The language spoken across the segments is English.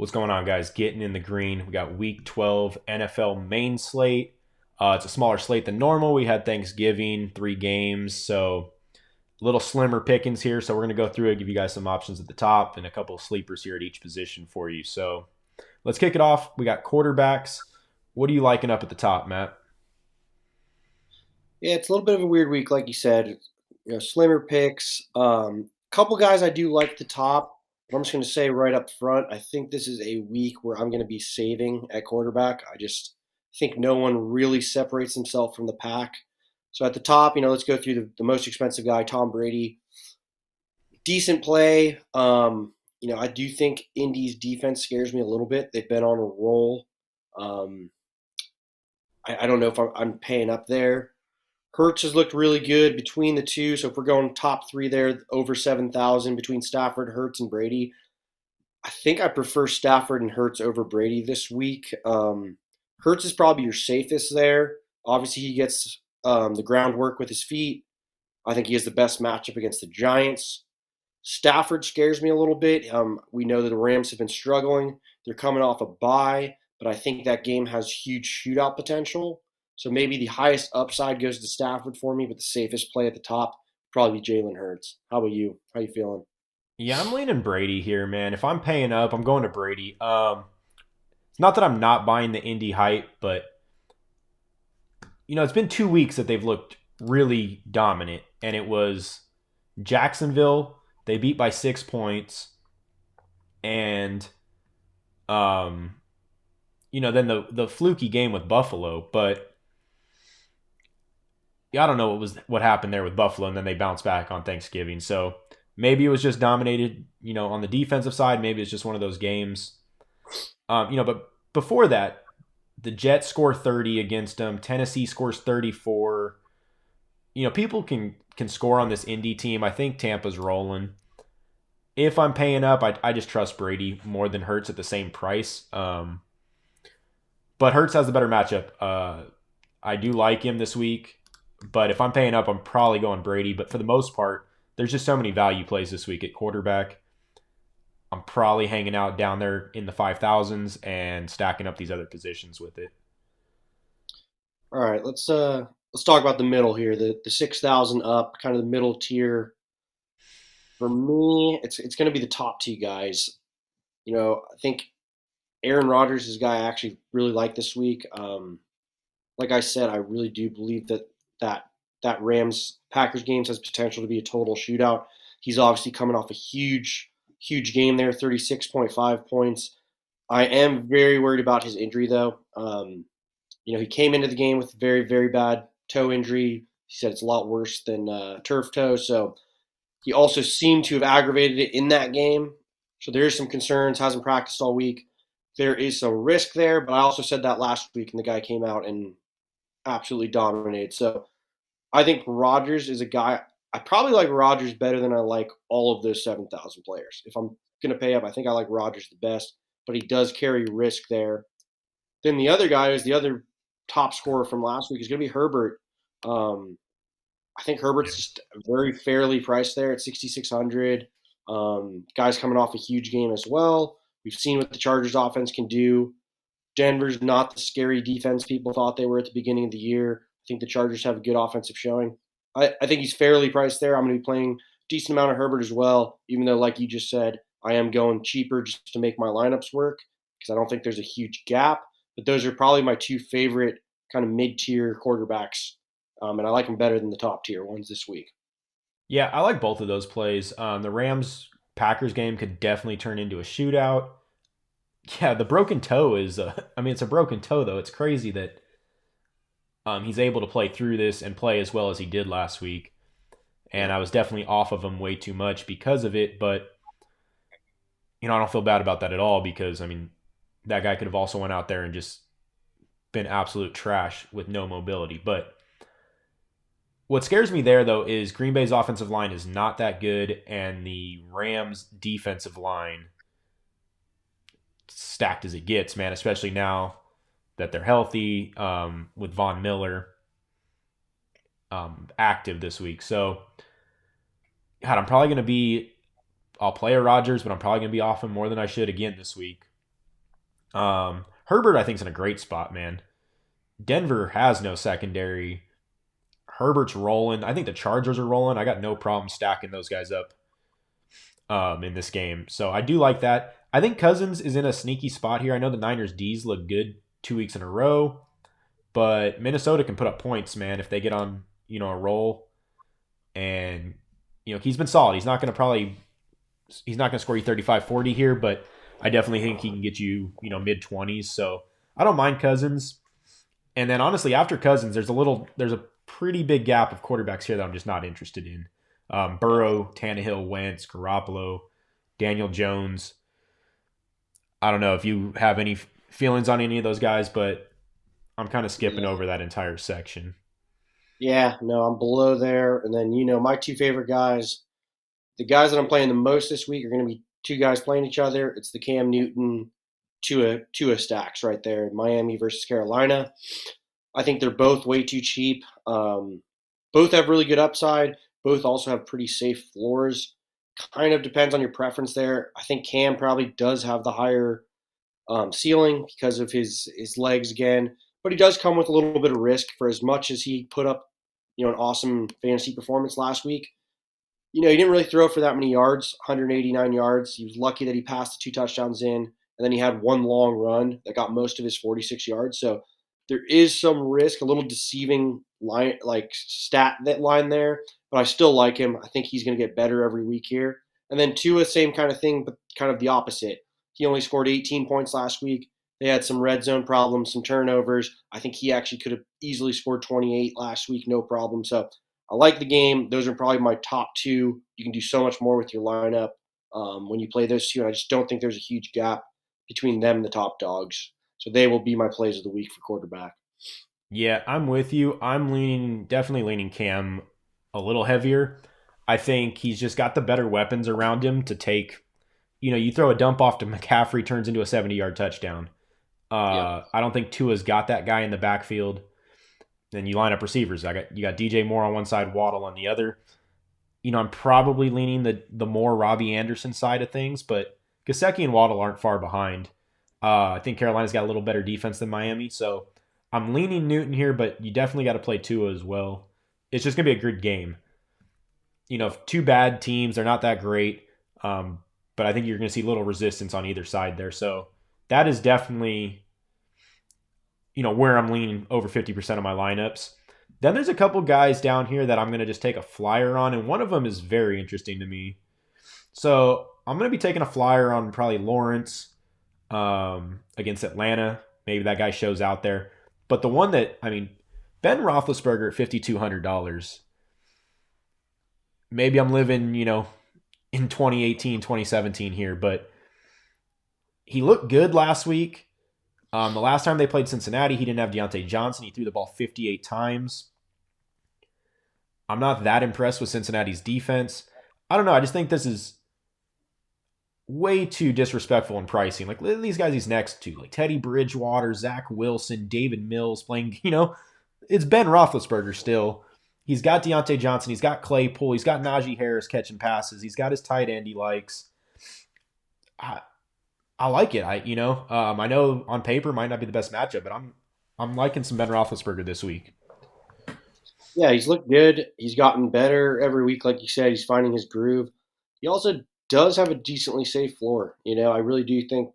What's going on, guys? Getting in the green. We got Week 12 NFL main slate. It's a smaller slate than normal. We had Thanksgiving, 3 games, so a little slimmer pickings here. So we're going to go through it, give you guys some options at the top, and a couple of sleepers here at each position for you. So let's kick it off. We got quarterbacks. What are you liking up at the top, Matt? Yeah, it's a little bit of a weird week, like you said. Slimmer picks. Couple guys I do like at the top, but I'm just going to say right up front, I think this is a week where I'm going to be saving at quarterback. I just think no one really separates himself from the pack. So at the top, let's go through the most expensive guy, Tom Brady. Decent play. I do think Indy's defense scares me a little bit. They've been on a roll. Um, I don't know if I'm paying up there. Hurts has looked really good between the two. So if we're going top three there, over 7,000 between Stafford, Hurts, and Brady, I think I prefer Stafford and Hurts over Brady this week. Hurts is probably your safest there. Obviously, he gets the groundwork with his feet. I think he has the best matchup against the Giants. Stafford scares me a little bit. We know that the Rams have been struggling. They're coming off a bye, but I think that game has huge shootout potential. So maybe the highest upside goes to Stafford for me, but the safest play at the top probably be Jalen Hurts. How about you? How you feeling? Yeah, I'm leaning Brady here, man. If I'm paying up, I'm going to Brady. It's not that I'm not buying the Indy hype, but it's been 2 weeks that they've looked really dominant, and it was Jacksonville. They beat by 6 points, and um, then the fluky game with Buffalo. But yeah, I don't know what happened there with Buffalo, and then they bounced back on Thanksgiving. So maybe it was just dominated, on the defensive side. Maybe it's just one of those games. But before that, the Jets score 30 against them. Tennessee scores 34. People can score on this Indy team. I think Tampa's rolling. If I'm paying up, I just trust Brady more than Hurts at the same price. But Hurts has the better matchup. I do like him this week, but if I'm paying up, I'm probably going Brady. But for the most part, there's just so many value plays this week at quarterback. I'm probably hanging out down there in the 5,000s and stacking up these other positions with it. All right, let's talk about the middle here. The 6,000 up, kind of the middle tier. For me, it's going to be the top two guys. I think Aaron Rodgers is a guy I actually really like this week. Like I said, I really do believe that that Rams Packers games has potential to be a total shootout. He's obviously coming off a huge game there, 36.5 points. I am very worried about his injury though. He came into the game with a very bad toe injury. He said it's a lot worse than turf toe. So he also seemed to have aggravated it in that game. So there is some concerns. Hasn't practiced all week. There is some risk there, but I also said that last week, and the guy came out and absolutely dominated. So I think Rodgers is a guy. I probably like Rodgers better than I like all of those 7,000 players. If I'm going to pay up, I think I like Rodgers the best, but he does carry risk there. Then the other guy is the other top scorer from last week is going to be Herbert. Um, I think Herbert's just very fairly priced there at 6,600. Guys coming off a huge game as well. We've seen what the Chargers offense can do. Denver's not the scary defense people thought they were at the beginning of the year. I think the Chargers have a good offensive showing. I think he's fairly priced there. I'm going to be playing a decent amount of Herbert as well, even though, like you just said, I am going cheaper just to make my lineups work because I don't think there's a huge gap. But those are probably my two favorite kind of mid-tier quarterbacks, and I like them better than the top tier ones this week. Yeah, I like both of those plays. The Rams Packers game could definitely turn into a shootout. Yeah, the broken toe is. I mean, it's a broken toe though. It's crazy that he's able to play through this and play as well as he did last week. And Yeah. I was definitely off of him way too much because of it. But I don't feel bad about that at all because I mean, that guy could have also went out there and just been absolute trash with no mobility. But what scares me there though is Green Bay's offensive line is not that good, and the Rams' defensive line stacked as it gets, man. Especially now that they're healthy, with Von Miller active this week. So, God, I'm probably going to be. I'll play a Rodgers, but I'm probably going to be off him more than I should again this week. Herbert, I think, is in a great spot, man. Denver has no secondary. Herbert's rolling. I think the Chargers are rolling. I got no problem stacking those guys up in this game. So I do like that. I think Cousins is in a sneaky spot here. I know the Niners D's look good 2 weeks in a row, but Minnesota can put up points, man, if they get on, a roll. And, he's been solid. He's not going to score you 35, 40 here, but I definitely think he can get you, mid 20s. So I don't mind Cousins. And then honestly, after Cousins, there's a pretty big gap of quarterbacks here that I'm just not interested in. Burrow, Tannehill, Wentz, Garoppolo, Daniel Jones. I don't know if you have any feelings on any of those guys, but I'm kind of skipping Yeah. over that entire section. Yeah, no, I'm below there. And then, my two favorite guys, the guys that I'm playing the most this week are going to be two guys playing each other. It's the Cam Newton Tua stacks right there, Miami versus Carolina. I think they're both way too cheap. Both have really good upside. Both also have pretty safe floors. Kind of depends on your preference there. I think Cam probably does have the higher ceiling because of his legs again, but he does come with a little bit of risk for as much as he put up, an awesome fantasy performance last week. He didn't really throw for that many yards, 189 yards. He was lucky that he passed the two touchdowns in, and then he had one long run that got most of his 46 yards. So there is some risk, a little deceiving line, like stat that line there, but I still like him. I think he's going to get better every week here. And then Tua, same kind of thing, but kind of the opposite. He only scored 18 points last week. They had some red zone problems, some turnovers. I think he actually could have easily scored 28 last week, no problem. So I like the game. Those are probably my top two. You can do so much more with your lineup when you play those two, and I just don't think there's a huge gap between them and the top dogs. So they will be my plays of the week for quarterback. Yeah, I'm with you. Definitely leaning Cam a little heavier. I think he's just got the better weapons around him to take. You throw a dump off to McCaffrey, turns into a 70-yard touchdown. Yep. I don't think Tua's got that guy in the backfield. Then you line up receivers. You got DJ Moore on one side, Waddle on the other. I'm probably leaning the more Robbie Anderson side of things, but Gesicki and Waddle aren't far behind. I think Carolina's got a little better defense than Miami, so I'm leaning Newton here, but you definitely got to play Tua as well. It's just gonna be a good game. Two bad teams, they're not that great, but I think you're gonna see little resistance on either side there. So that is definitely where I'm leaning over 50% of my lineups. Then there's a couple guys down here that I'm going to just take a flyer on, and one of them is very interesting to me. So I'm going to be taking a flyer on probably Lawrence against Atlanta. Maybe that guy shows out there. But the one that, Ben Roethlisberger at $5,200. Maybe I'm living, in 2018, 2017 here, but he looked good last week. The last time they played Cincinnati, he didn't have Deontay Johnson. He threw the ball 58 times. I'm not that impressed with Cincinnati's defense. I don't know. I just think this is way too disrespectful in pricing. Like these guys he's next to, like Teddy Bridgewater, Zach Wilson, David Mills playing, it's Ben Roethlisberger still. He's got Deontay Johnson. He's got Claypool. He's got Najee Harris catching passes. He's got his tight end he likes. I like it. I know on paper might not be the best matchup, but I'm liking some Ben Roethlisberger this week. Yeah, he's looked good. He's gotten better every week, like you said. He's finding his groove. He also does have a decently safe floor. I really do think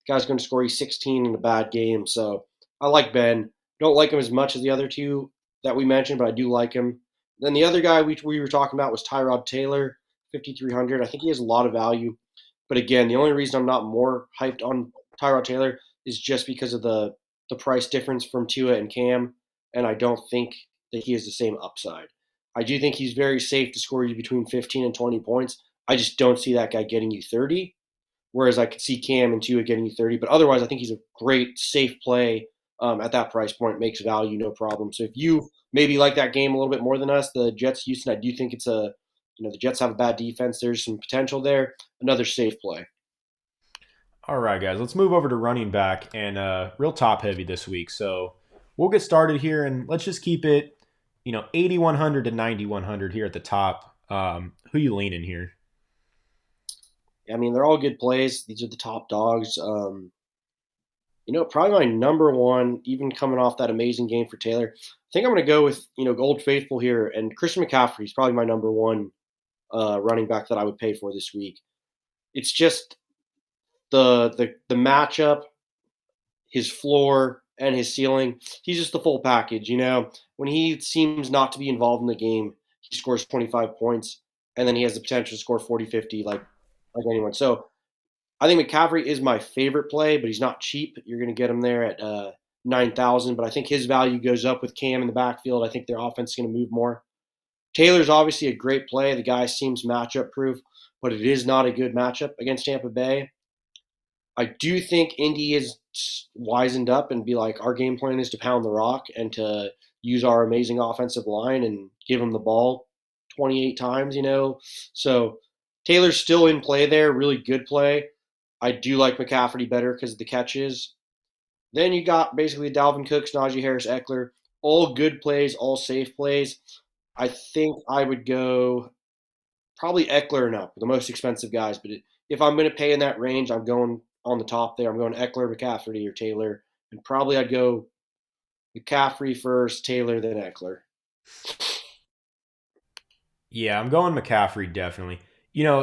the guy's going to score you 16 in a bad game. So I like Ben. Don't like him as much as the other two that we mentioned, but I do like him. Then the other guy we were talking about was Tyrod Taylor, 5,300. I think he has a lot of value. But again, the only reason I'm not more hyped on Tyrod Taylor is just because of the price difference from Tua and Cam, and I don't think that he has the same upside. I do think he's very safe to score you between 15 and 20 points. I just don't see that guy getting you 30, whereas I could see Cam and Tua getting you 30. But otherwise, I think he's a great, safe play at that price point. Makes value, no problem. So if you maybe like that game a little bit more than us, the Jets Houston, I do think the Jets have a bad defense. There's some potential there. Another safe play. All right, guys, let's move over to running back and real top heavy this week. So we'll get started here and let's just keep it, 8,100 to 9,100 here at the top. Who you leaning here? I mean, they're all good plays. These are the top dogs. Probably my number one, even coming off that amazing game for Taylor. I think I'm going to go with Old Faithful here, and Christian McCaffrey is probably my number one running back that I would pay for this week. It's just the matchup, his floor, and his ceiling. He's just the full package. When he seems not to be involved in the game, he scores 25 points, and then he has the potential to score 40, 50 like anyone. So I think McCaffrey is my favorite play, but he's not cheap. You're going to get him there at 9,000, but I think his value goes up with Cam in the backfield. I think their offense is going to move more. Taylor's obviously a great play. The guy seems matchup proof, but it is not a good matchup against Tampa Bay. I do think Indy is wisened up and be like, our game plan is to pound the rock and to use our amazing offensive line and give them the ball 28 times. So Taylor's still in play there, really good play. I do like McCaffrey better because of the catches. Then you got basically Dalvin Cooks, Najee Harris, Eckler, all good plays, all safe plays. I think I would go probably Eckler and up, the most expensive guys. But if I'm going to pay in that range, I'm going on the top there. I'm going Eckler, McCaffrey, or Taylor. And probably I'd go McCaffrey first, Taylor, then Eckler. Yeah, I'm going McCaffrey definitely.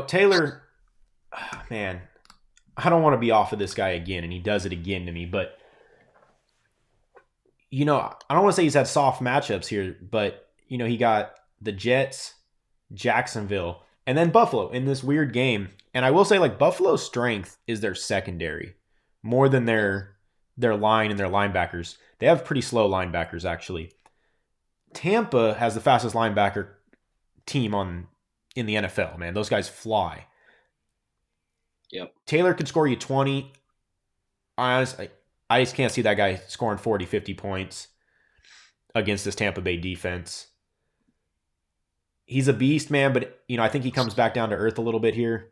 Taylor, man, I don't want to be off of this guy again, and he does it again to me. But I don't want to say he's had soft matchups here, but he got the Jets, Jacksonville, and then Buffalo in this weird game. And I will say, like, Buffalo's strength is their secondary more than their line and their linebackers. They have pretty slow linebackers, actually. Tampa has the fastest linebacker team in the NFL, man. Those guys fly. Yep. Taylor could score you 20. I just can't see that guy scoring 40, 50 points against this Tampa Bay defense. He's a beast, man, but I think he comes back down to earth a little bit here.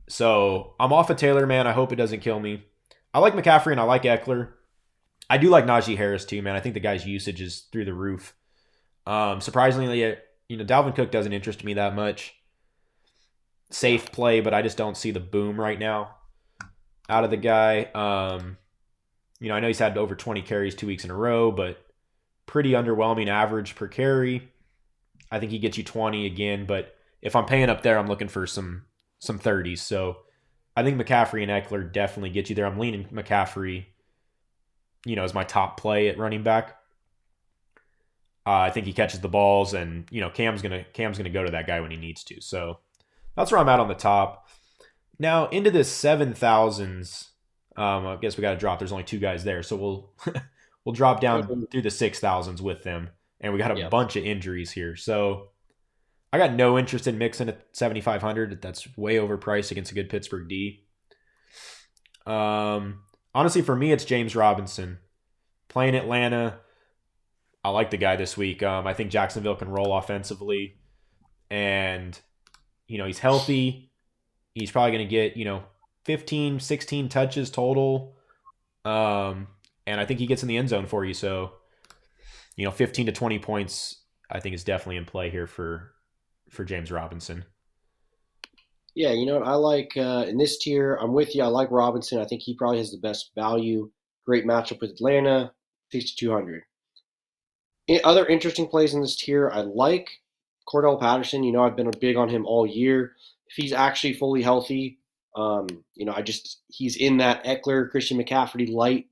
So I'm off of Taylor, man. I hope it doesn't kill me. I like McCaffrey and I like Eckler. I do like Najee Harris too, man. I think the guy's usage is through the roof. Surprisingly, Dalvin Cook doesn't interest me that much. Safe play, but I just don't see the boom right now out of the guy. I know he's had over 20 carries 2 weeks in a row, but pretty underwhelming average per carry. I think he gets you 20 again, but if I'm paying up there, I'm looking for some 30s. So I think McCaffrey and Eckler definitely get you there. I'm leaning McCaffrey, as my top play at running back. I think he catches the balls, and Cam's gonna go to that guy when he needs to. So that's where I'm at on the top. Now into this 7,000s. I guess we got to drop. There's only two guys there, so we'll drop down through the 6,000s with them, and we got a bunch of injuries here. So I got no interest in Mixon at 7,500. That's way overpriced against a good Pittsburgh D. Honestly, for me, it's James Robinson playing Atlanta. I like the guy this week. I think Jacksonville can roll offensively, and he's healthy. He's probably going to get 15, 16 touches total. And I think he gets in the end zone for you. So 15 to 20 points, I think is definitely in play here for James Robinson. Yeah, you know what I like in this tier. I'm with you. I like Robinson. I think he probably has the best value. Great matchup with Atlanta, 6,200. Other interesting plays in this tier, I like Cordell Patterson. I've been big on him all year. If he's actually fully healthy, he's in that Eckler, Christian McCaffrey light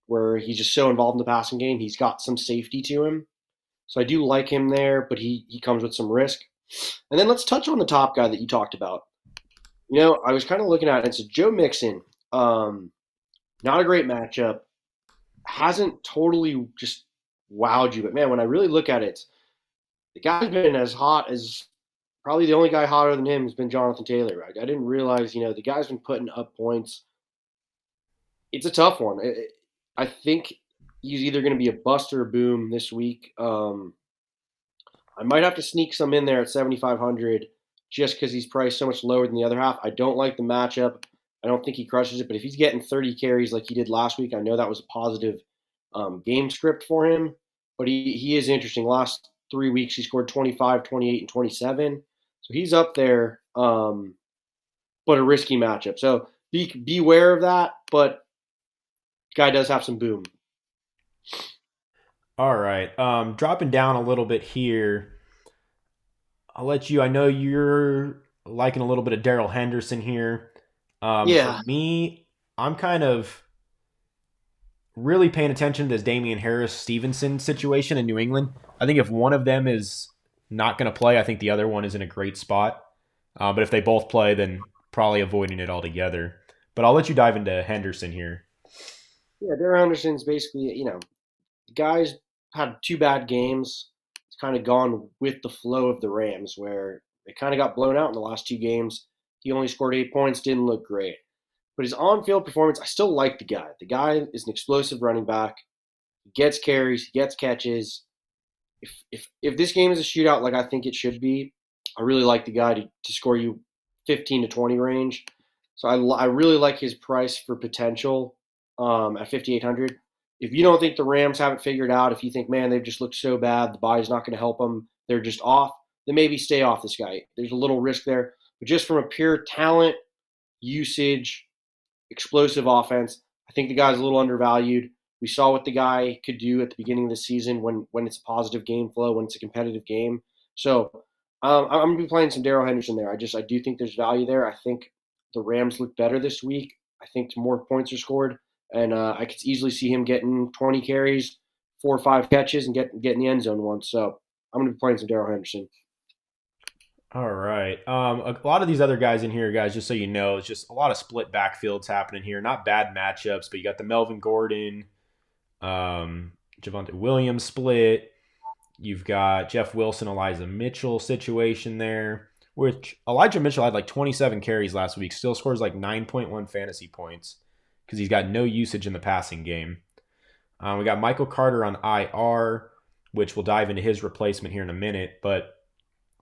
where he's just so involved in the passing game. He's got some safety to him. So I do like him there, but he comes with some risk. And then let's touch on the top guy that you talked about. I was kind of looking at it. It's Joe Mixon. Not a great matchup. Hasn't totally just wowed you, but man, when I really look at it, the guy's been as hot as probably the only guy hotter than him has been Jonathan Taylor. Right? I didn't realize, the guy's been putting up points. It's a tough one. I think he's either going to be a bust or a boom this week. I might have to sneak some in there at 7,500 just because he's priced so much lower than the other half. I don't like the matchup. I don't think he crushes it, but if he's getting 30 carries like he did last week, I know that was a positive game script for him. But he is interesting. Last 3 weeks, he scored 25, 28, and 27. So he's up there, but a risky matchup. So beware of that. But Guy does have some boom. All right. Dropping down a little bit here. I'll let you. I know you're liking a little bit of Daryl Henderson here. For Yeah, me, I'm kind of really paying attention to this Damian Harris Stevenson situation in New England. I think if one of them is not going to play, I think the other one is in a great spot. But if they both play, then probably avoiding it altogether. But I'll let you dive into Henderson here. yeah. Darrell Henderson's basically, the guy's had two bad games. It's kind of gone with the flow of the Rams, where they kind of got blown out in the last two games. He only scored 8 points, didn't look great. But his on-field performance, I still like the guy. The guy is an explosive running back. He gets carries, he gets catches. If this game is a shootout like I think it should be, I really like the guy to score you 15 to 20 range. So I really like his price for potential at 5,800. If you don't think the Rams have it figured out, if you think, man, they've just looked so bad, the bye is not going to help them, they're just off, then maybe stay off this guy. There's a little risk there. But just from a pure talent, usage, explosive offense, I think the guy's a little undervalued. We saw what the guy could do at the beginning of the season when it's a positive game flow, when it's a competitive game. So I'm gonna be playing some Darrell Henderson there. I do think there's value there. I think the Rams look better this week. I think more points are scored, and I could easily see him getting 20 carries, 4 or 5 catches, and getting the end zone once. So I'm gonna be playing some Darrell Henderson. All right. A lot of these other guys in here, guys, just so you know, it's just a lot of split backfields happening here. Not bad matchups, but you got the Melvin Gordon, Javonte Williams split. You've got Jeff Wilson, Elijah Mitchell situation there, which Elijah Mitchell had like 27 carries last week, still scores like 9.1 fantasy points because he's got no usage in the passing game. We got Michael Carter on IR, which we'll dive into his replacement here in a minute. But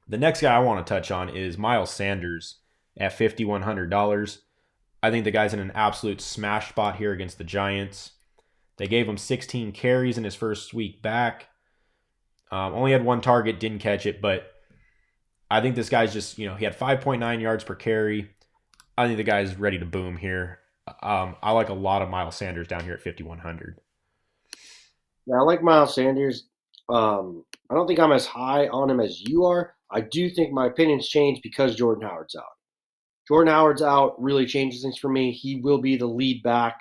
the next guy I want to touch on is Miles Sanders at $5,100. I think the guy's in an absolute smash spot here against the Giants. They gave him 16 carries in his first week back. Only had one target, didn't catch it, but I think this guy's just, he had 5.9 yards per carry. I think the guy's ready to boom here. I like a lot of Miles Sanders down here at 5,100. Yeah, I like Miles Sanders. I don't think I'm as high on him as you are. I do think my opinion's changed because Jordan Howard's out. Jordan Howard's out really changes things for me. He will be the lead back.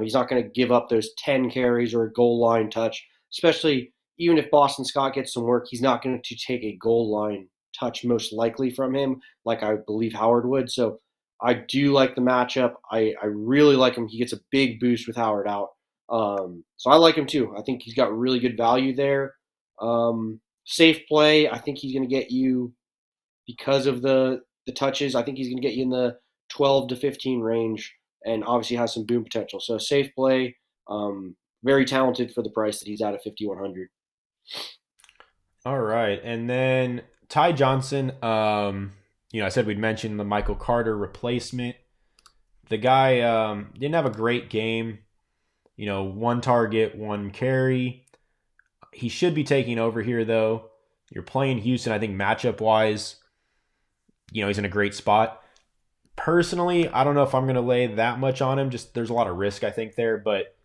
He's not going to give up those 10 carries or a goal line touch, especially even if Boston Scott gets some work. He's not going to take a goal line touch most likely from him, like I believe Howard would. So I do like the matchup. I really like him. He gets a big boost with Howard out. So I like him too. I think he's got really good value there. Safe play. I think he's going to get you because of the touches. I think he's going to get you in the 12 to 15 range, and obviously has some boom potential. So safe play. Very talented for the price that he's at 5,100. All right. And then Ty Johnson, I said we'd mention the Michael Carter replacement. The guy didn't have a great game. One target, one carry. He should be taking over here, though. You're playing Houston, I think matchup wise, he's in a great spot. Personally, I don't know if I'm going to lay that much on him. Just there's a lot of risk, I think, there. But,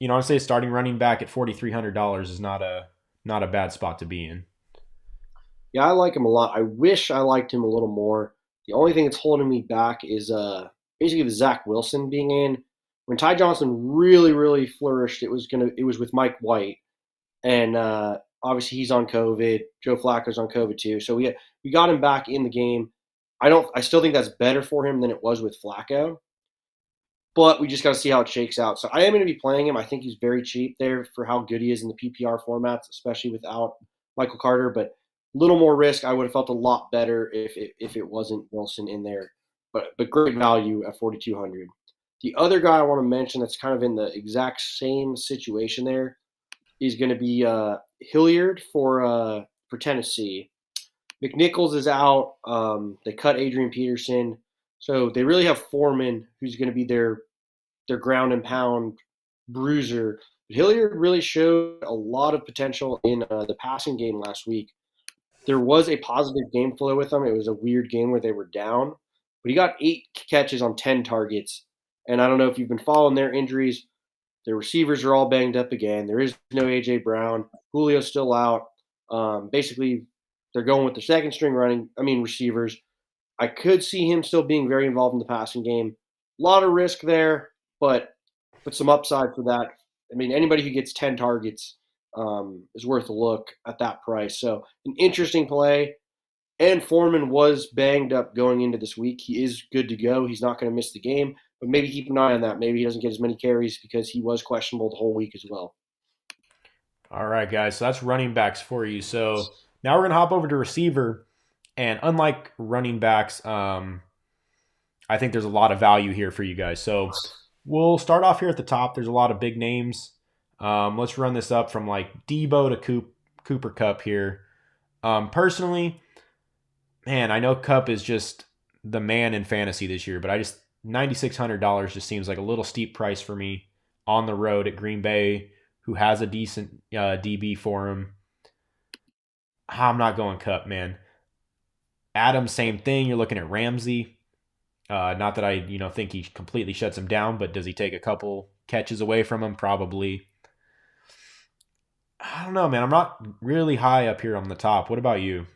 I'd say starting running back at $4,300 is not a bad spot to be in. Yeah, I like him a lot. I wish I liked him a little more. The only thing that's holding me back is basically the Zach Wilson being in. When Ty Johnson really, really flourished, it was with Mike White, and obviously he's on COVID. Joe Flacco's on COVID too, so we got him back in the game. I still think that's better for him than it was with Flacco, but we just got to see how it shakes out. So I am going to be playing him. I think he's very cheap there for how good he is in the PPR formats, especially without Michael Carter. But a little more risk. I would have felt a lot better if it wasn't Wilson in there. But great value at 4,200. The other guy I want to mention that's kind of in the exact same situation there is going to be Hilliard for Tennessee. McNichols is out. They cut Adrian Peterson, so they really have Foreman, who's going to be their ground and pound bruiser. But Hilliard really showed a lot of potential in the passing game last week. There was a positive game flow with them. It was a weird game where they were down, but he got 8 catches on 10 targets. And I don't know if you've been following their injuries. Their receivers are all banged up again. There is no A.J. Brown. Julio's still out. Basically, they're going with the second string receivers. I could see him still being very involved in the passing game. A lot of risk there, but some upside for that. I mean, anybody who gets 10 targets is worth a look at that price. So an interesting play. And Foreman was banged up going into this week. He is good to go. He's not going to miss the game, but maybe keep an eye on that. Maybe he doesn't get as many carries because he was questionable the whole week as well. All right, guys. So that's running backs for you. So now we're gonna hop over to receiver, and unlike running backs, I think there's a lot of value here for you guys. So we'll start off here at the top. There's a lot of big names. Let's run this up from like Debo to Cooper Kupp here. Personally, man, I know Kupp is just the man in fantasy this year, but $9,600 just seems like a little steep price for me on the road at Green Bay, who has a decent DB for him. I'm not going Kupp, man. Adams, same thing. You're looking at Ramsey. Not that I, think he completely shuts him down, but does he take a couple catches away from him? Probably. I don't know, man. I'm not really high up here on the top. What about you?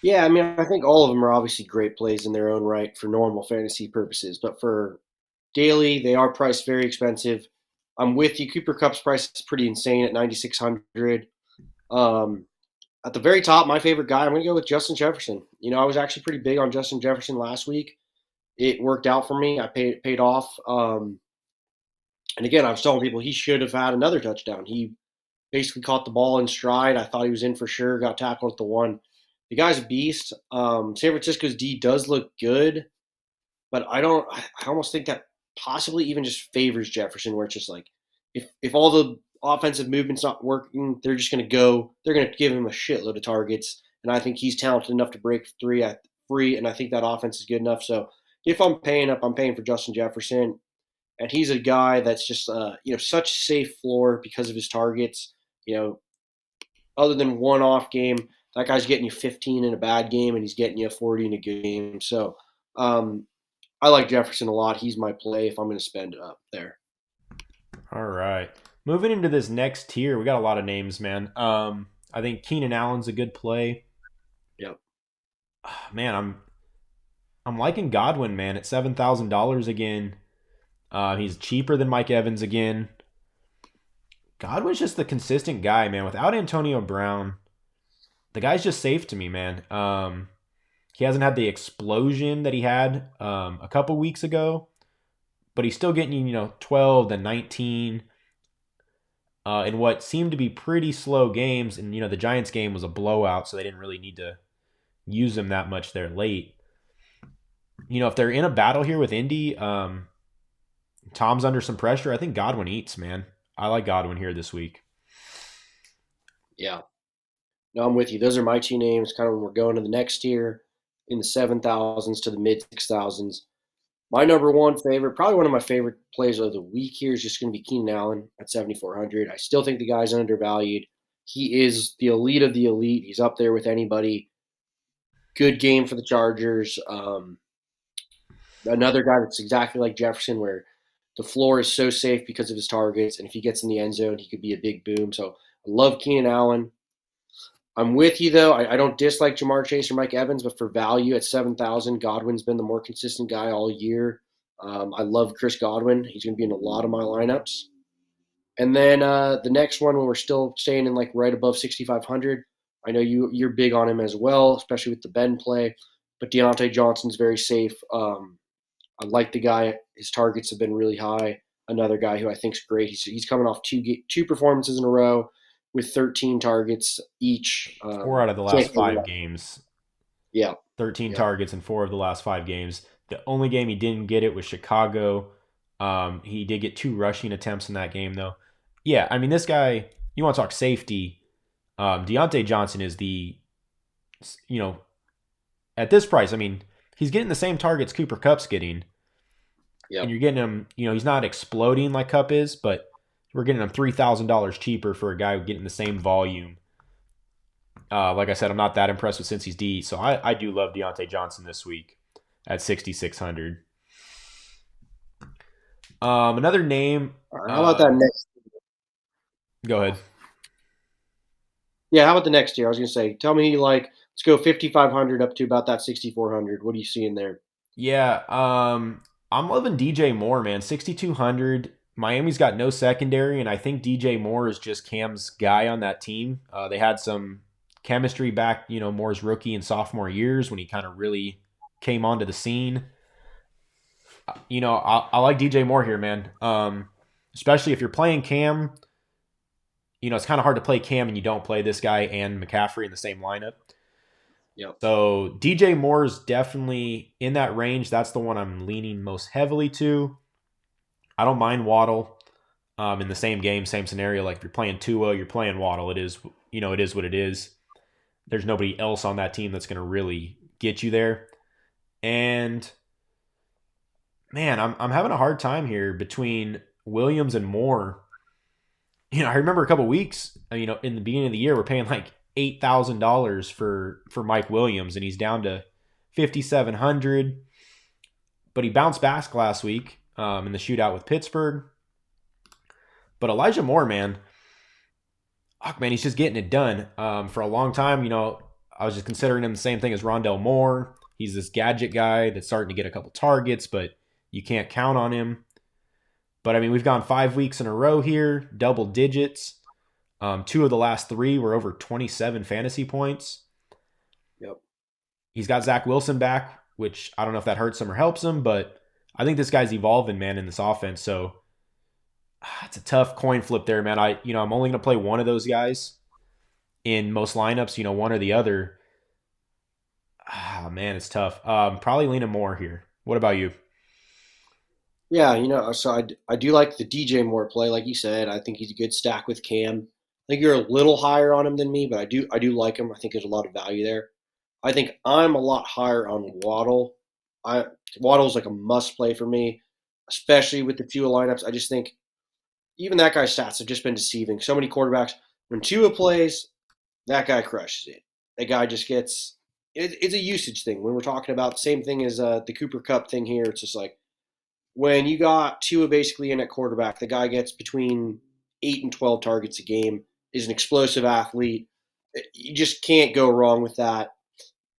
Yeah, I mean, I think all of them are obviously great plays in their own right for normal fantasy purposes, but for daily, they are priced very expensive. I'm with you. Cooper Kupp's price is pretty insane at 9,600. Um, at the very top, my favorite guy, I'm going to go with Justin Jefferson. I was actually pretty big on Justin Jefferson last week. It worked out for me. I paid off. And again, I was telling people he should have had another touchdown. He basically caught the ball in stride. I thought he was in for sure. Got tackled at the one. The guy's a beast. San Francisco's D does look good, but I almost think that possibly even just favors Jefferson, where it's just like if all the offensive movement's not working, they're just going to go. They're going to give him a shitload of targets, and I think he's talented enough to break free, and I think that offense is good enough. So if I'm paying up, I'm paying for Justin Jefferson, and he's a guy that's just such safe floor because of his targets. Other than one-off game, that guy's getting you 15 in a bad game, and he's getting you 40 in a good game. So I like Jefferson a lot. He's my play if I'm going to spend up there. All right. Moving into this next tier, we got a lot of names, man. I think Keenan Allen's a good play. Yep. Man, I'm liking Godwin, man, at $7,000 again. He's cheaper than Mike Evans again. Godwin's just the consistent guy, man. Without Antonio Brown, the guy's just safe to me, man. He hasn't had the explosion that he had a couple weeks ago, but he's still getting 12 to 19 in what seemed to be pretty slow games. And the Giants game was a blowout, so they didn't really need to use him that much there late. If they're in a battle here with Indy, Tom's under some pressure. I think Godwin eats, man. I like Godwin here this week. Yeah. No, I'm with you. Those are my two names. Kind of when we're going to the next tier in the 7,000s to the mid 6,000s. My number one favorite, probably one of my favorite plays of the week here is just going to be Keenan Allen at 7,400. I still think the guy's undervalued. He is the elite of the elite. He's up there with anybody. Good game for the Chargers. Another guy that's exactly like Jefferson, where the floor is so safe because of his targets, and if he gets in the end zone, he could be a big boom. So I love Keenan Allen. I'm with you, though. I don't dislike Jamar Chase or Mike Evans, but for value at 7,000, Godwin's been the more consistent guy all year. I love Chris Godwin. He's going to be in a lot of my lineups. And then the next one, when we're still staying in like right above 6,500, I know you're big on him as well, especially with the Ben play. But Deontay Johnson's very safe. I like the guy. His targets have been really high. Another guy who I think is great. He's coming off two performances in a row with 13 targets each. 4 out of the last 5 games. Yeah. 13 targets in 4 of the last 5 games. The only game he didn't get it was Chicago. He did get 2 rushing attempts in that game, though. Yeah, I mean, this guy, you want to talk safety. Deontay Johnson is at this price, I mean, he's getting the same targets Cooper Kupp's getting. Yep. And you're getting him, he's not exploding like Kupp is, but we're getting him $3,000 cheaper for a guy getting the same volume. Like I said, I'm not that impressed with Cincy's D, so I do love Deontay Johnson this week at 6,600. Another name. All right, how about that next? Go ahead. Yeah, how about the next tier? I was gonna say, tell me like let's go 5,500 up to about that 6,400. What are you seeing there? Yeah. I'm loving DJ Moore, man. 6,200. Miami's got no secondary, and I think DJ Moore is just Cam's guy on that team. They had some chemistry back, Moore's rookie and sophomore years when he kind of really came onto the scene. I like DJ Moore here, man. Especially if you're playing Cam. It's kind of hard to play Cam and you don't play this guy and McCaffrey in the same lineup. Yep. So DJ Moore is definitely in that range. That's the one I'm leaning most heavily to. I don't mind Waddle in the same game, same scenario. Like if you're playing Tua, you're playing Waddle. It is what it is. There's nobody else on that team that's going to really get you there. And man, I'm having a hard time here between Williams and Moore. I remember a couple weeks, in the beginning of the year, we're paying like $8,000 for Mike Williams, and he's down to 5,700. But he bounced back last week in the shootout with Pittsburgh. But Elijah Moore, man, he's just getting it done. For a long time, I was just considering him the same thing as Rondell Moore. He's this gadget guy that's starting to get a couple targets, but you can't count on him. But I mean, we've gone 5 weeks in a row here, double digits. 2 of the last 3 were over 27 fantasy points. Yep. He's got Zach Wilson back, which I don't know if that hurts him or helps him, but I think this guy's evolving, man, in this offense. So it's a tough coin flip there, man. I'm only going to play one of those guys in most lineups, one or the other. Man, it's tough. Probably leaning more here. What about you? Yeah, so I do like the DJ Moore play, like you said. I think he's a good stack with Cam. I think you're a little higher on him than me, but I do like him. I think there's a lot of value there. I think I'm a lot higher on Waddle. I Waddle's like a must play for me, especially with the Tua lineups. I just think even that guy's stats have just been deceiving. So many quarterbacks, when Tua plays, that guy crushes it. That guy just gets it's a usage thing. When we're talking about the same thing as the Cooper Cup thing here, it's just like when you got Tua basically in at quarterback, the guy gets between 8 and 12 targets a game, is an explosive athlete. You just can't go wrong with that.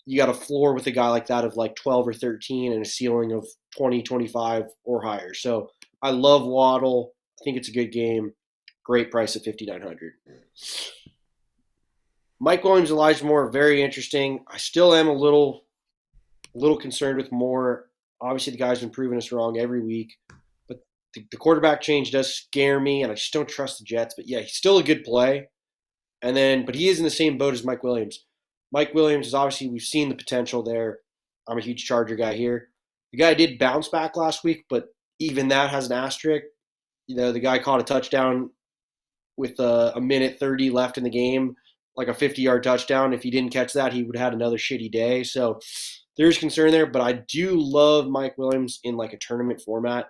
You got a floor with a guy like that of like 12 or 13 and a ceiling of 20, 25 or higher. So I love Waddle. I think it's a good game. Great price at 5,900. Mike Williams, Elijah Moore, very interesting. I still am a little concerned with Moore. Obviously, the guy's been proving us wrong every week, but the quarterback change does scare me, and I just don't trust the Jets. But yeah, he's still a good play. But he is in the same boat as Mike Williams. Mike Williams is obviously we've seen the potential there. I'm a huge Charger guy here. The guy did bounce back last week, but even that has an asterisk. The guy caught a touchdown with a minute 30 left in the game, like a 50-yard touchdown. If he didn't catch that, he would have had another shitty day. So there's concern there, but I do love Mike Williams in like a tournament format.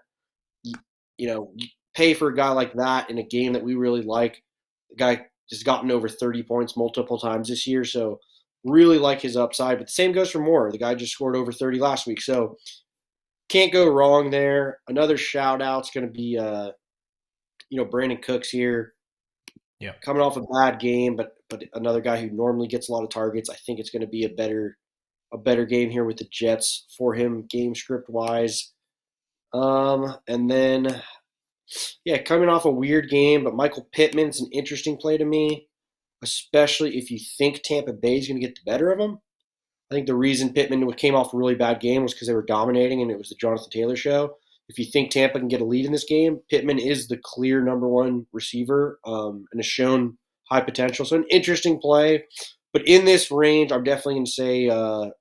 You pay for a guy like that in a game that we really like. The guy has gotten over 30 points multiple times this year, so really like his upside. But the same goes for Moore. The guy just scored over 30 last week, so can't go wrong there. Another shout out's going to be Brandon Cooks here. Yeah. Coming off a bad game, but another guy who normally gets a lot of targets. I think it's going to be a better game here with the Jets for him, game script wise. And then, yeah, coming off a weird game, but Michael Pittman's an interesting play to me, especially if you think Tampa Bay is going to get the better of them. I think the reason Pittman came off a really bad game was because they were dominating and it was the Jonathan Taylor show. If you think Tampa can get a lead in this game, Pittman is the clear number one receiver and has shown high potential. So an interesting play. But in this range, I'm definitely going to say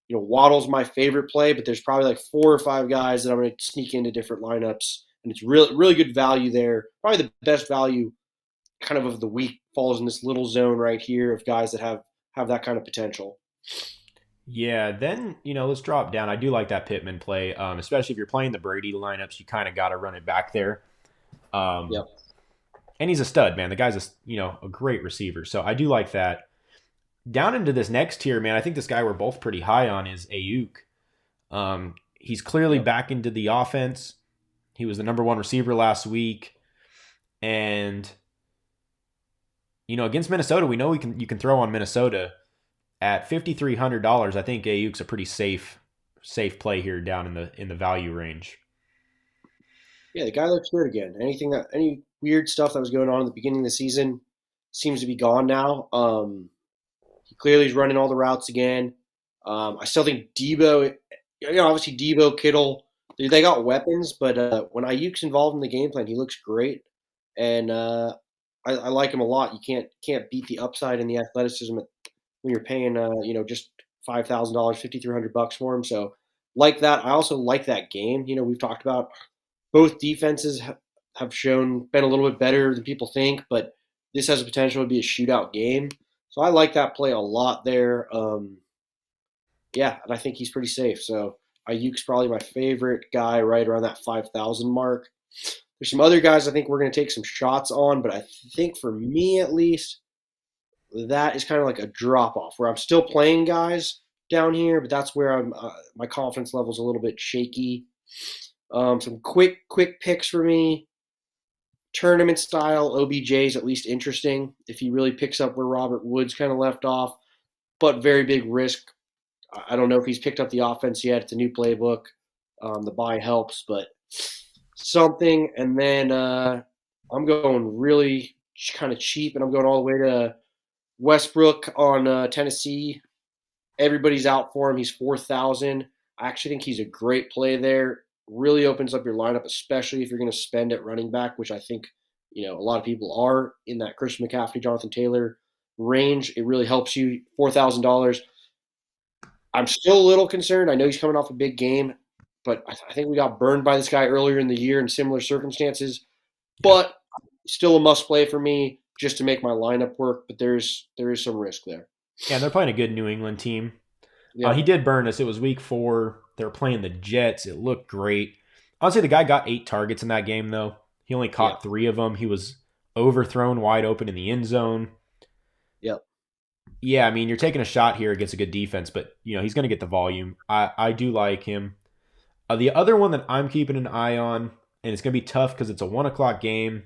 Waddle's my favorite play, but there's probably like 4 or 5 guys that I'm going to sneak into different lineups. And it's really, really good value there. Probably the best value kind of the week falls in this little zone right here of guys that have that kind of potential. Yeah, then let's drop down. I do like that Pittman play, especially if you're playing the Brady lineups. You kind of got to run it back there. Yep. And he's a stud, man. The guy's a great receiver, so I do like that. Down into this next tier, man. I think this guy we're both pretty high on is Ayuk. He's clearly Yep. back into the offense. He was the number one receiver last week, and against Minnesota, we know you can throw on Minnesota at $5,300. I think Ayuk's a pretty safe play here down in the value range. Yeah, the guy looks good again. Any weird stuff that was going on at the beginning of the season seems to be gone now. He clearly is running all the routes again. I still think Debo, obviously Debo, Kittle, they got weapons, but when Ayuk's involved in the game plan, he looks great, and I like him a lot. You can't beat the upside and the athleticism when you're paying just $5,000, $5,300 for him. So like that, I also like that game. We've talked about both defenses have shown been a little bit better than people think, but this has the potential to be a shootout game. So I like that play a lot there. Yeah, and I think he's pretty safe. So Ayuk's probably my favorite guy right around that 5,000 mark. There's some other guys I think we're going to take some shots on, but I think for me at least, that is kind of like a drop off where I'm still playing guys down here, but that's where my confidence level is a little bit shaky. Some quick picks for me. Tournament style OBJ is at least interesting if he really picks up where Robert Woods kind of left off, but very big risk. I don't know if he's picked up the offense yet. It's a new playbook. The buy helps, but something. And then I'm going really kind of cheap, and I'm going all the way to Westbrook on Tennessee. Everybody's out for him. He's 4,000. I actually think he's a great play there. Really opens up your lineup, especially if you're going to spend at running back, which I think a lot of people are in that Christian McCaffrey, Jonathan Taylor range. It really helps you. $4,000. I'm still a little concerned. I know he's coming off a big game, but I think we got burned by this guy earlier in the year in similar circumstances. But still a must play for me just to make my lineup work. But there is some risk there. Yeah, they're playing a good New England team. Yeah. He did burn us. It was week 4. They were playing the Jets. It looked great. Honestly, the guy got 8 targets in that game, though. He only caught 3 of them. He was overthrown wide open in the end zone. Yep. Yeah, I mean, you're taking a shot here against a good defense, but, he's going to get the volume. I do like him. The other one that I'm keeping an eye on, and it's going to be tough because it's a 1 o'clock game,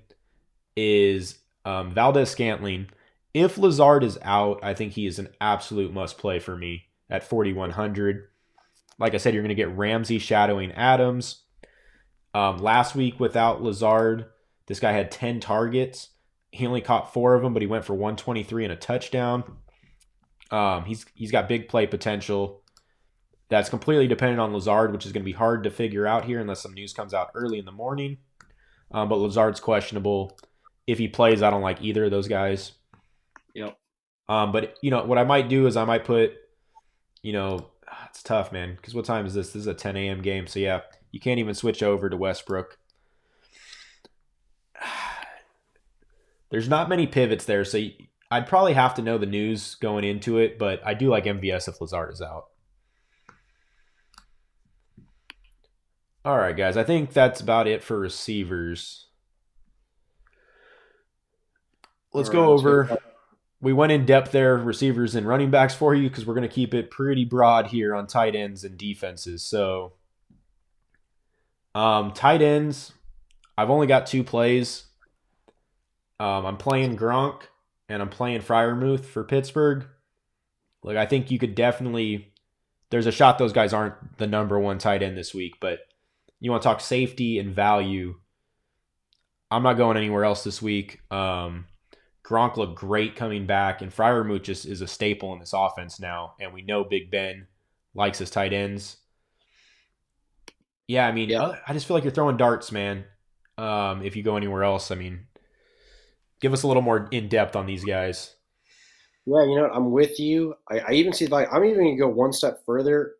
is Valdez-Scantling. If Lazard is out, I think he is an absolute must-play for me at 4,100. Like I said, you're going to get Ramsey shadowing Adams. Last week without Lazard, this guy had 10 targets. He only caught 4 of them, but he went for 123 and a touchdown. He's got big play potential. That's completely dependent on Lazard, which is going to be hard to figure out here unless some news comes out early in the morning. But Lazard's questionable. If he plays, I don't like either of those guys. Yep. But what I might do is I might put, it's tough, man. Because what time is this? This is a 10 a.m. game, so yeah, you can't even switch over to Westbrook. There's not many pivots there, so I'd probably have to know the news going into it. But I do like MVS if Lazard is out. All right, guys. I think that's about it for receivers. Let's go over. We went in depth there, receivers and running backs for you because we're going to keep it pretty broad here on tight ends and defenses. So, tight ends, I've only got 2 plays. I'm playing Gronk and I'm playing Freiermuth for Pittsburgh. Like, I think you could definitely. There's a shot those guys aren't the number 1 tight end this week, but you want to talk safety and value. I'm not going anywhere else this week. Gronk looked great coming back, and Freiermuth just is a staple in this offense now, and we know Big Ben likes his tight ends. Yeah, I mean, I just feel like you're throwing darts, man. If you go anywhere else, I mean, give us a little more in-depth on these guys. Yeah, I'm with you. I even see the value. I'm even going to go one step further,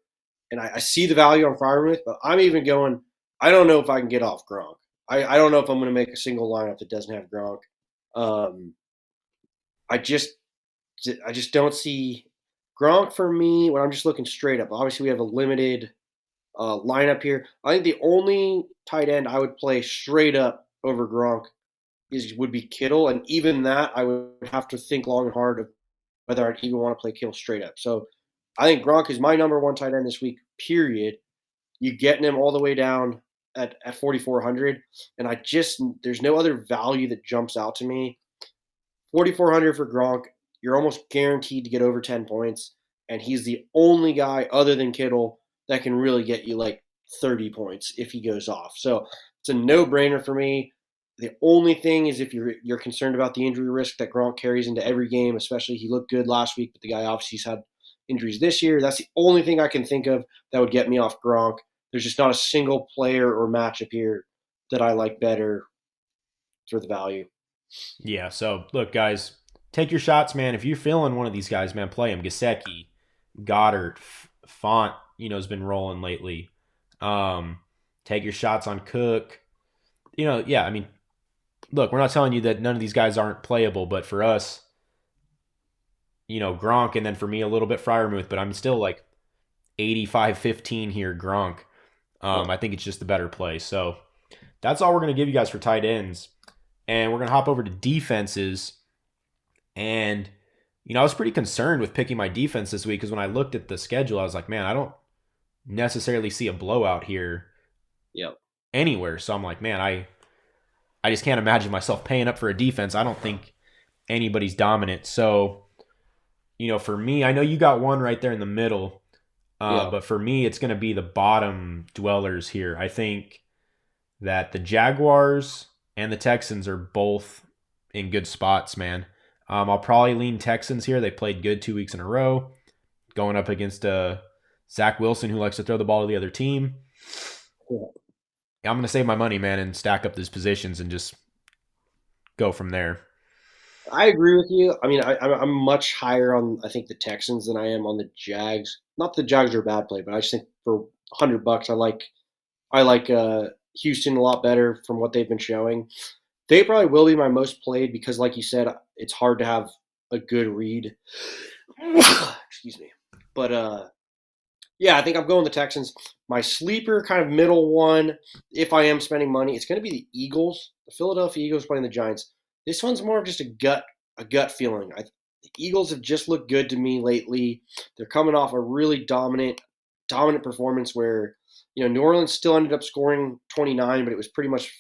and I see the value on Freiermuth, but I'm even going, I don't know if I can get off Gronk. I don't know if I'm going to make a single lineup that doesn't have Gronk. I just don't see Gronk for me when I'm just looking straight up. Obviously, we have a limited lineup here. I think the only tight end I would play straight up over Gronk would be Kittle, and even that I would have to think long and hard of whether I'd even want to play Kittle straight up. So I think Gronk is my number 1 tight end this week, period. You getting him all the way down at 4,400, and there's no other value that jumps out to me. 4,400 for Gronk, you're almost guaranteed to get over 10 points, and he's the only guy other than Kittle that can really get you like 30 points if he goes off. So it's a no-brainer for me. The only thing is if you're concerned about the injury risk that Gronk carries into every game, especially he looked good last week, but the guy obvious's had injuries this year. That's the only thing I can think of that would get me off Gronk. There's just not a single player or matchup here that I like better for the value. Yeah. So look, guys, take your shots, man. If you're feeling one of these guys, man, play him. Gesicki, Goddard, Font, has been rolling lately. Take your shots on Cook. Yeah. I mean, look, we're not telling you that none of these guys aren't playable, but for us, Gronk, and then for me a little bit Freiermuth, but I'm still like 85-15 here, Gronk. I think it's just the better play. So that's all we're going to give you guys for tight ends. And we're going to hop over to defenses. And, I was pretty concerned with picking my defense this week because when I looked at the schedule, I was like, man, I don't necessarily see a blowout here anywhere. So I'm like, man, I just can't imagine myself paying up for a defense. I don't think anybody's dominant. So, for me, I know you got one right there in the middle. But for me, it's going to be the bottom dwellers here. I think that the Jaguars and the Texans are both in good spots, man. I'll probably lean Texans here. They played good 2 weeks in a row, going up against Zach Wilson, who likes to throw the ball to the other team. Yeah. I'm going to save my money, man, and stack up these positions and just go from there. I agree with you. I mean, I'm much higher on, I think, the Texans than I am on the Jags. Not that the Jags are a bad play, but I just think for $100, I like Houston a lot better from what they've been showing. They probably will be my most played because, like you said, it's hard to have a good read. Excuse me. But yeah, I think I'm going the Texans. My sleeper kind of middle one, if I am spending money, it's going to be the Eagles. The Philadelphia Eagles playing the Giants. This one's more of just a gut feeling. The Eagles have just looked good to me lately. They're coming off a really dominant performance where, New Orleans still ended up scoring 29, but it was pretty much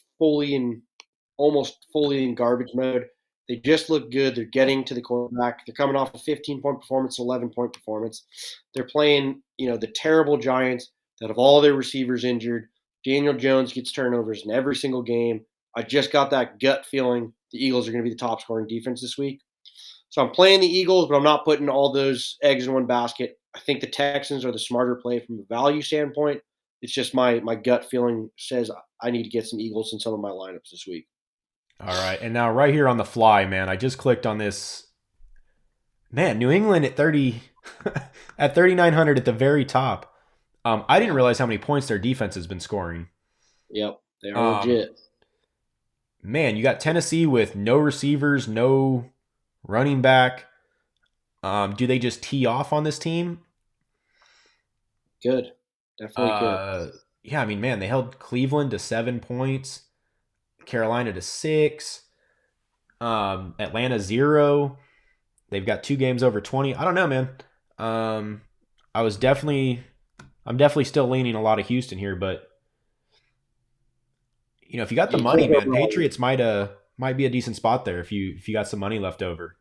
almost fully in garbage mode. They just look good. They're getting to the quarterback. They're coming off a 15-point performance, 11-point performance. They're playing, the terrible Giants that have all their receivers injured. Daniel Jones gets turnovers in every single game. I just got that gut feeling the Eagles are going to be the top scoring defense this week. So I'm playing the Eagles, but I'm not putting all those eggs in one basket. I think the Texans are the smarter play from a value standpoint. It's just my gut feeling says I need to get some Eagles in some of my lineups this week. All right. And now right here on the fly, man, I just clicked on this. Man, New England at 30 at 3,900 at the very top. I didn't realize how many points their defense has been scoring. Yep, they are legit. Man, you got Tennessee with no receivers, no running back. Do they just tee off on this team? Good. Definitely good. Yeah, I mean, man, they held Cleveland to 7 points, Carolina to 6, Atlanta 0. They've got 2 games over 20. I don't know, man. I'm definitely still leaning a lot of Houston here, but if you got the money, man, Patriots might be a decent spot there if you got some money left over.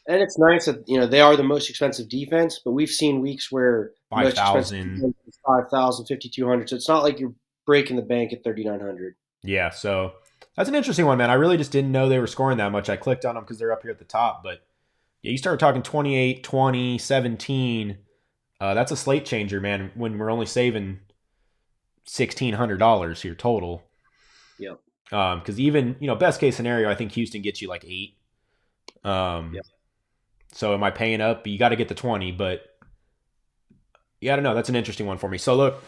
And it's nice that they are the most expensive defense, but we've seen weeks where 5,000, 5,000, 5,200. So it's not like you're breaking the bank at 3,900. Yeah, so that's an interesting one, man. I really just didn't know they were scoring that much. I clicked on them because they're up here at the top, but yeah, you start talking 28, 20, 17. That's a slate changer, man. When we're only saving $1,600 here total. Yep. Because even best case scenario, I think Houston gets you like 8. Yep. So am I paying up? You got to get the 20, but yeah, I don't know. That's an interesting one for me. So look,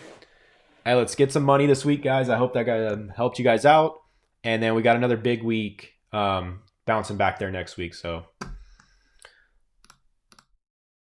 hey, let's get some money this week, guys. I hope that guy helped you guys out, and then we got another big week bouncing back there next week. So